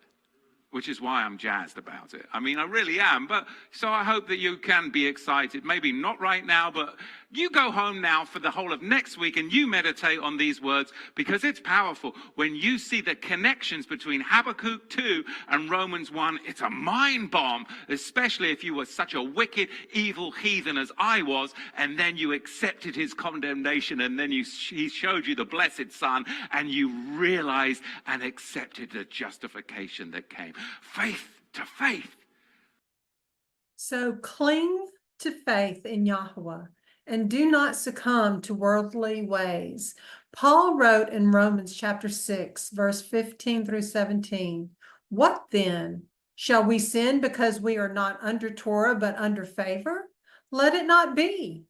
which is why I'm jazzed about it. I mean, I really am. But so I hope that you can be excited. Maybe not right now, but you go home now for the whole of next week and you meditate on these words, because it's powerful. When you see the connections between Habakkuk 2 and Romans 1, it's a mind bomb, especially if you were such a wicked, evil heathen as I was, and then you accepted his condemnation, and then he showed you the blessed Son, and you realized and accepted the justification that came. Faith to faith. So cling to faith in Yahuah and do not succumb to worldly ways. Paul wrote in Romans chapter 6, verse 15 through 17, "What then? Shall we sin because we are not under Torah but under favor? Let it not be.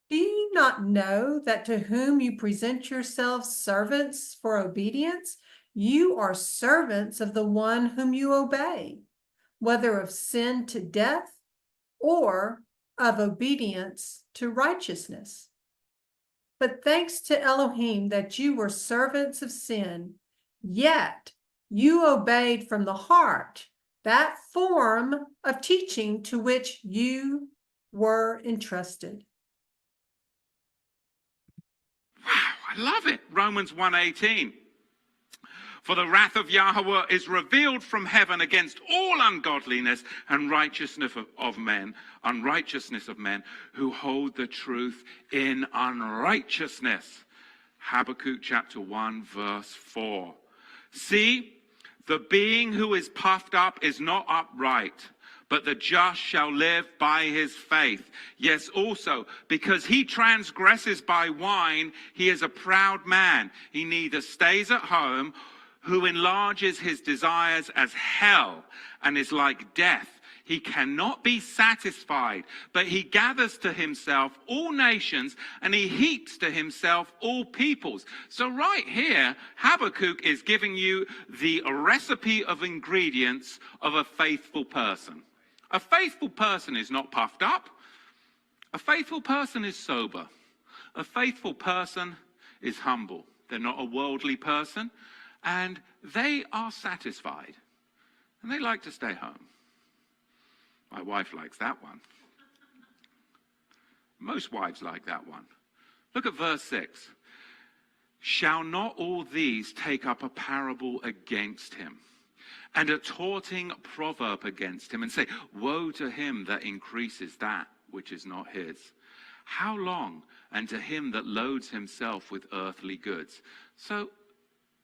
Do you not know that to whom you present yourselves servants for obedience, you are servants of the one whom you obey, whether of sin to death or of obedience to righteousness? But thanks to Elohim that you were servants of sin, yet you obeyed from the heart that form of teaching to which you were entrusted. Wow, I love it. Romans 1:18. For the wrath of Yahuah is revealed from heaven against all ungodliness and unrighteousness of men who hold the truth in unrighteousness. Habakkuk chapter 1 verse 4. See, the being who is puffed up is not upright, but the just shall live by his faith. Yes, also, because he transgresses by wine, he is a proud man. He neither stays at home, who enlarges his desires as hell, and is like death. He cannot be satisfied, but he gathers to himself all nations, and he heaps to himself all peoples. So right here, Habakkuk is giving you the recipe of ingredients of a faithful person. A faithful person is not puffed up. A faithful person is sober. A faithful person is humble. They're not a worldly person, and they are satisfied. And they like to stay home. My wife likes that one. Most wives like that one. Look at verse 6. Shall not all these take up a parable against him, and a taunting proverb against him, and say, woe to him that increases that which is not his? How long? And to him that loads himself with earthly goods. So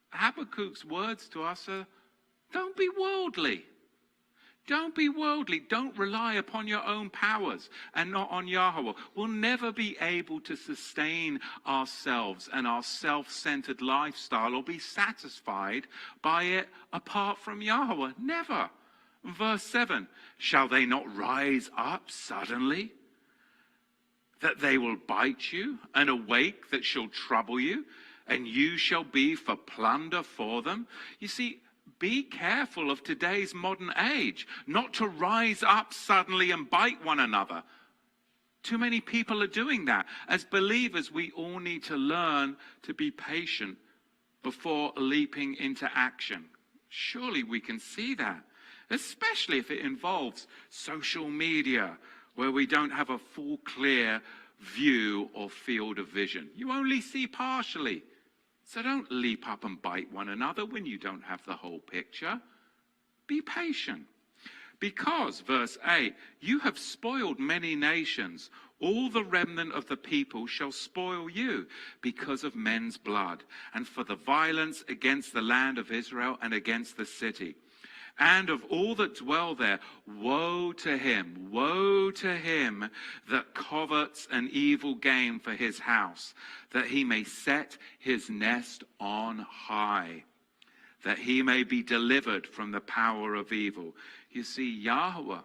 Habakkuk's words to us are, don't be worldly. Don't be worldly. Don't rely upon your own powers and not on Yahuah. We'll never be able to sustain ourselves and our self-centered lifestyle or be satisfied by it apart from Yahuah. Never. Verse 7, shall they not rise up suddenly, that they will bite you, and awake that shall trouble you, and you shall be for plunder for them? You see, be careful of today's modern age, not to rise up suddenly and bite one another. Too many people are doing that. As believers, we all need to learn to be patient before leaping into action. Surely we can see that, especially if it involves social media, where we don't have a full, clear view or field of vision. You only see partially. So don't leap up and bite one another when you don't have the whole picture. Be patient. Because, verse 8, you have spoiled many nations. All the remnant of the people shall spoil you because of men's blood, and for the violence against the land of Israel and against the city. And of all that dwell there, woe to him that covets an evil gain for his house, that he may set his nest on high, that he may be delivered from the power of evil. You see, Yahuah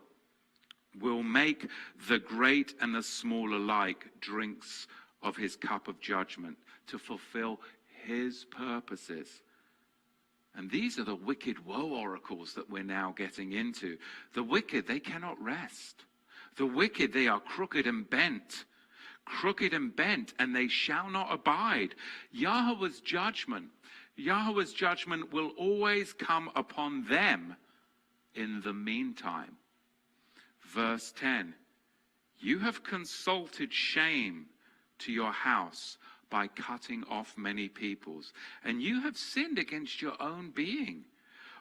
will make the great and the small alike drinks of his cup of judgment to fulfill his purposes. And these are the wicked woe oracles that we're now getting into. The wicked, they cannot rest. The wicked, they are crooked and bent, and they shall not abide. Yahuah's judgment will always come upon them in the meantime. Verse 10, you have consulted shame to your house by cutting off many peoples, and you have sinned against your own being.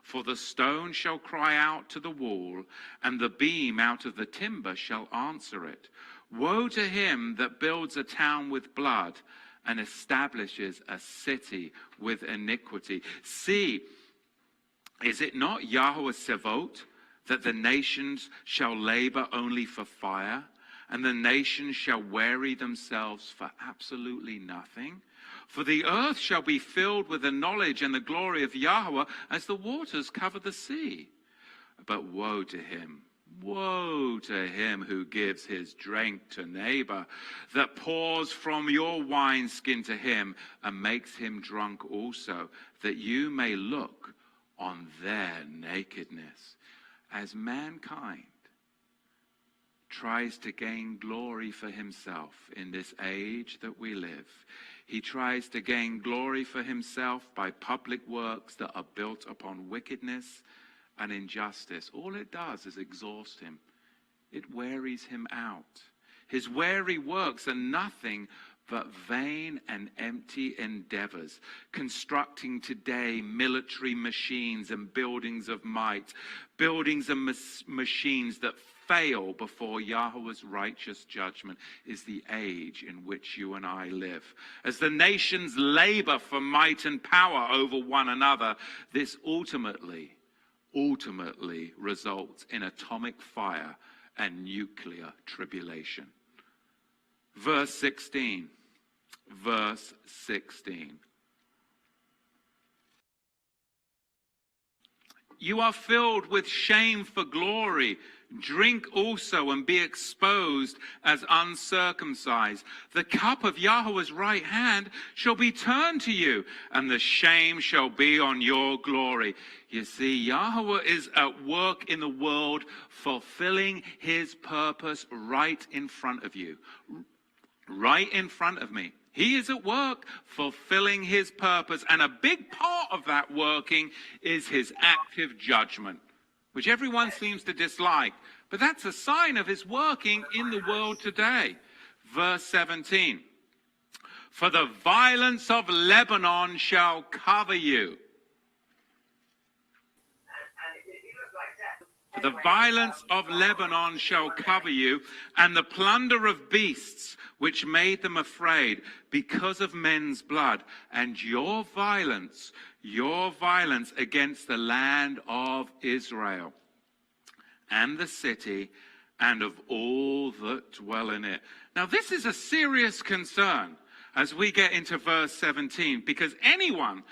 For the stone shall cry out to the wall, and the beam out of the timber shall answer it. Woe to him that builds a town with blood and establishes a city with iniquity. See, is it not Yahuah Sevot, that the nations shall labor only for fire, and the nations shall weary themselves for absolutely nothing? For the earth shall be filled with the knowledge and the glory of Yahuah as the waters cover the sea. But woe to him who gives his drink to neighbor, that pours from your wineskin to him and makes him drunk also, that you may look on their nakedness. As mankind tries to gain glory for himself in this age that we live, he tries to gain glory for himself by public works that are built upon wickedness and injustice. All it does is exhaust him. It wearies him out. His weary works are nothing but vain and empty endeavors, constructing today military machines and buildings of might, buildings and machines that fail before Yahuah's righteous judgment, is the age in which you and I live. As the nations labor for might and power over one another, this ultimately results in atomic fire and nuclear tribulation. Verse 16. You are filled with shame for glory. Drink also and be exposed as uncircumcised. The cup of Yahuah's right hand shall be turned to you, and the shame shall be on your glory. You see, Yahuah is at work in the world, fulfilling his purpose right in front of you, right in front of me. He is at work fulfilling his purpose, and a big part of that working is his active judgment, which everyone seems to dislike. But that's a sign of his working in the world today. Verse 17. For the violence of Lebanon shall cover you. The violence of Lebanon shall cover you, and the plunder of beasts which made them afraid because of men's blood, and your violence against the land of Israel and the city and of all that dwell in it. Now this is a serious concern as we get into verse 17, because anyone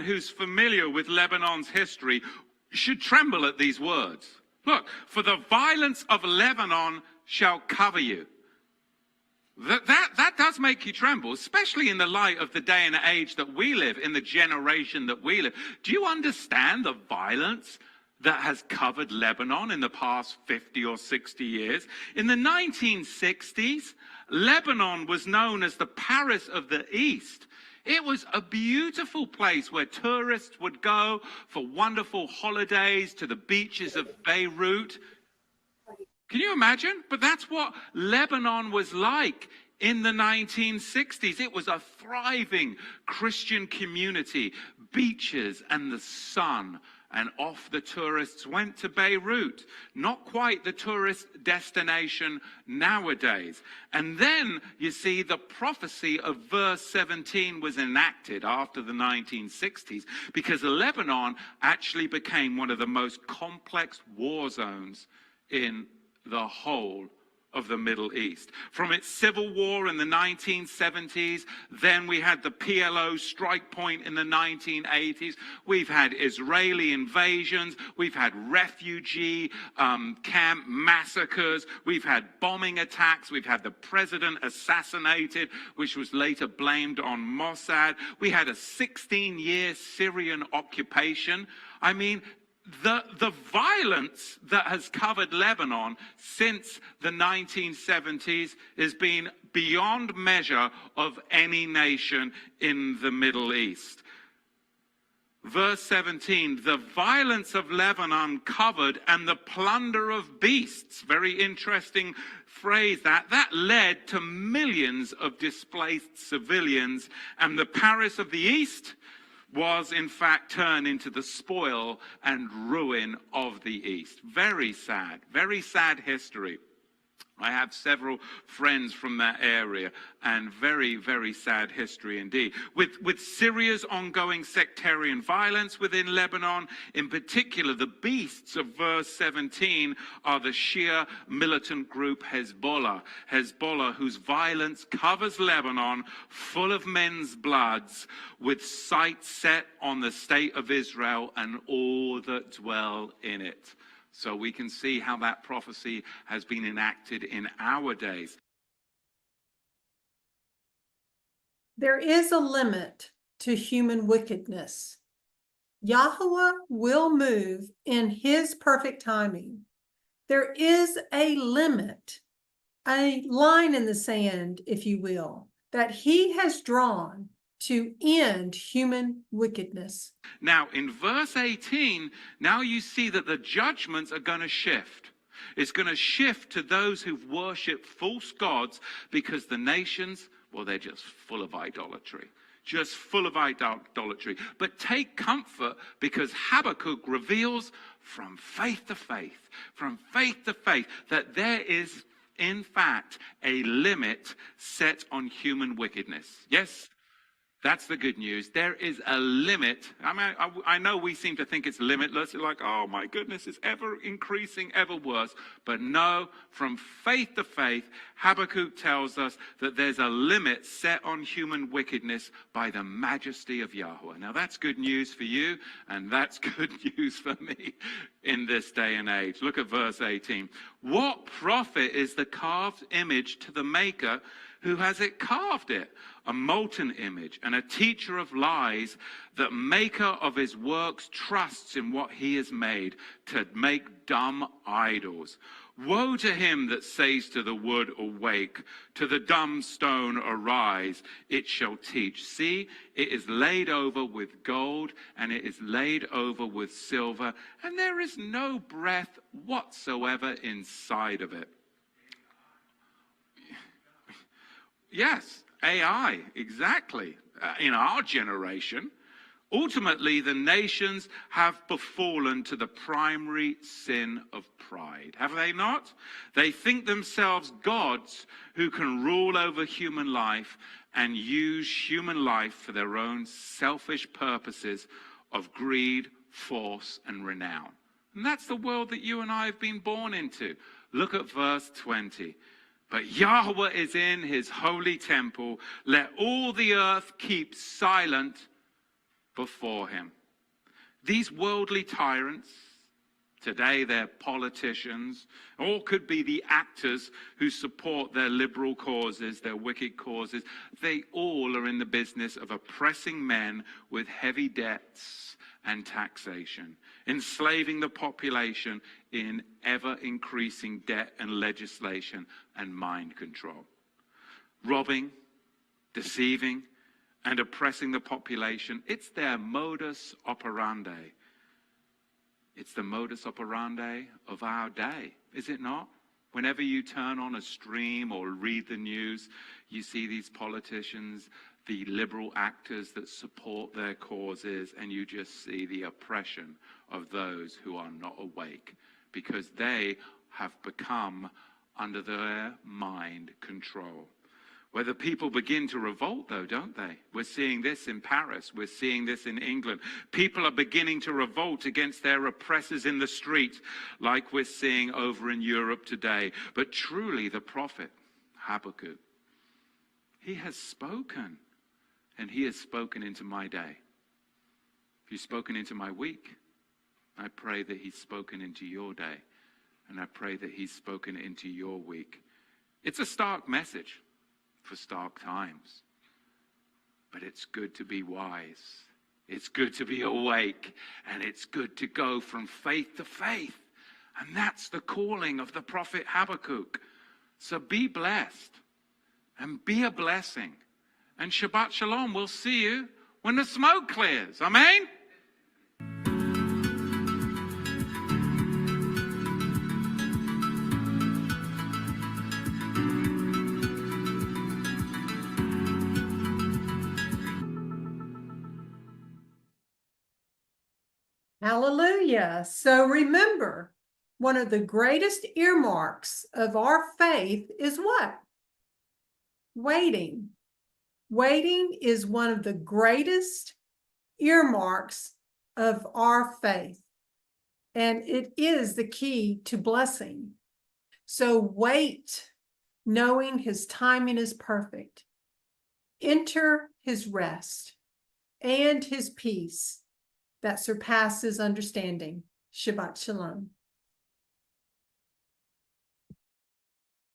who's familiar with Lebanon's history should tremble at these words. Look, for the violence of Lebanon shall cover you. That does make you tremble, especially in the light of the day and age that we live, in the generation that we live. Do you understand the violence that has covered Lebanon in the past 50 or 60 years? In the 1960s, Lebanon was known as the Paris of the East. It was a beautiful place where tourists would go for wonderful holidays to the beaches of Beirut. Can you imagine? But that's what Lebanon was like in the 1960s. It was a thriving Christian community, beaches and the sun. And off the tourists went to Beirut. Not quite the tourist destination nowadays. And then, you see, the prophecy of verse 17 was enacted after the 1960s, because Lebanon actually became one of the most complex war zones in the whole of the Middle East. From its civil war in the 1970s, then we had the PLO strike point in the 1980s. We've had Israeli invasions. We've had refugee camp massacres. We've had bombing attacks. We've had the president assassinated, which was later blamed on Mossad. We had a 16-year Syrian occupation. I mean, the violence that has covered Lebanon since the 1970s has been beyond measure of any nation in the Middle East. Verse 17, the violence of Lebanon covered, and the plunder of beasts. Very interesting phrase that led to millions of displaced civilians, and the Paris of the East was in fact turned into the spoil and ruin of the East. Very sad history. I have several friends from that area, and very, very sad history indeed. With Syria's ongoing sectarian violence within Lebanon, in particular, the beasts of verse 17 are the Shia militant group Hezbollah. Hezbollah, whose violence covers Lebanon, full of men's bloods, with sights set on the state of Israel and all that dwell in it. So we can see how that prophecy has been enacted in our days. There is a limit to human wickedness. Yahuah will move in his perfect timing. There is a limit, a line in the sand, if you will, that he has drawn to end human wickedness. Now, in verse 18, now you see that the judgments are going to shift. It's going to shift to those who've worshipped false gods, because the nations, well, they're just full of idolatry. Just full of idolatry. But take comfort, because Habakkuk reveals from faith to faith, that there is, in fact, a limit set on human wickedness. Yes? That's the good news. There is a limit. I mean, I know we seem to think it's limitless. It's like, oh my goodness, it's ever increasing, ever worse. But no, from faith to faith, Habakkuk tells us that there's a limit set on human wickedness by the majesty of Yahuah. Now that's good news for you, and that's good news for me in this day and age. Look at verse 18. What profit is the carved image to the maker who has it carved it? A molten image and a teacher of lies, that maker of his works trusts in what he has made to make dumb idols. Woe to him that says to the wood, awake, to the dumb stone, arise, it shall teach. See, it is laid over with gold, and it is laid over with silver, and there is no breath whatsoever inside of it. Yes, AI, exactly. In our generation, ultimately the nations have befallen to the primary sin of pride, have they not? They think themselves gods who can rule over human life and use human life for their own selfish purposes of greed, force, and renown. And that's the world that you and I have been born into. Look at verse 20. But Yahuah is in his holy temple. Let all the earth keep silent before him. These worldly tyrants, today they're politicians, or could be the actors who support their liberal causes, their wicked causes. They all are in the business of oppressing men with heavy debts and taxation, enslaving the population in ever-increasing debt and legislation and mind control. Robbing, deceiving, and oppressing the population, it's their modus operandi. It's the modus operandi of our day, is it not? Whenever you turn on a stream or read the news, you see these politicians, the liberal actors that support their causes, and you just see the oppression of those who are not awake, because they have become under their mind control. Where the people begin to revolt, though, don't they? We're seeing this in Paris. We're seeing this in England. People are beginning to revolt against their oppressors in the street, like we're seeing over in Europe today. But truly, the prophet Habakkuk, he has spoken, and he has spoken into my day. He's spoken into my week. I pray that he's spoken into your day, and I pray that he's spoken into your week. It's a stark message for stark times, but it's good to be wise. It's good to be awake, and it's good to go from faith to faith. And that's the calling of the prophet Habakkuk. So be blessed and be a blessing. And Shabbat Shalom. We'll see you when the smoke clears. Amen? Hallelujah. So remember, one of the greatest earmarks of our faith is what? Waiting. Waiting is one of the greatest earmarks of our faith, and it is the key to blessing. So wait, knowing his timing is perfect. Enter his rest and his peace that surpasses understanding. Shabbat Shalom.